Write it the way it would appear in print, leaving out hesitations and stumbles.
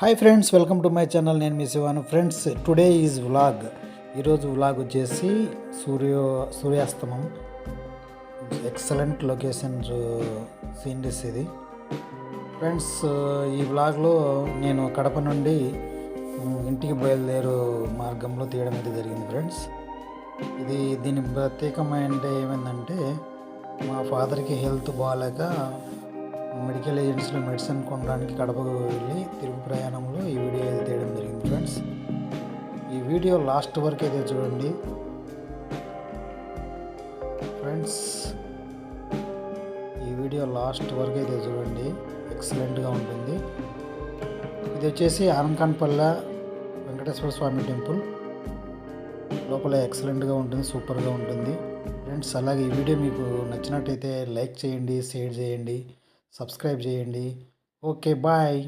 Hi friends, welcome to my channel. నేను మీ శివాను. Friends, today is vlog. ఈరోజు వ్లాగ్ వచ్చేసి సూర్యాస్తమం. ఎక్సలెంట్ లొకేషన్ సీనరీస్ ఇది. ఫ్రెండ్స్, ఈ వ్లాగ్లో నేను కడప నుండి ఇంటికి బయలుదేరు మార్గంలో తీయడం అయితే జరిగింది. ఫ్రెండ్స్, దీని ప్రత్యేకమైన ఏమైందంటే, మా ఫాదర్కి హెల్త్ బాగాలేక మెడికల్ ఏజెన్సీలో మెడిసిన్ కొనడానికి కడపకు వెళ్ళి తిరుగు ప్రయాణంలో ఈ వీడియో అయితే తీయడం జరిగింది. ఫ్రెండ్స్, ఈ వీడియో లాస్ట్ వరకు అయితే చూడండి. ఫ్రెండ్స్, ఈ వీడియో లాస్ట్ వరకు అయితే చూడండి, ఎక్సలెంట్గా ఉంటుంది. ఇది వచ్చేసి ఆనంకాన్పల్లె వెంకటేశ్వర స్వామి టెంపుల్. లోపల ఎక్సలెంట్గా ఉంటుంది, సూపర్గా ఉంటుంది. ఫ్రెండ్స్, అలాగే ఈ వీడియో మీకు నచ్చినట్టయితే లైక్ చేయండి, షేర్ చేయండి, సబ్స్క్రైబ్ చేయండి. Okay, bye.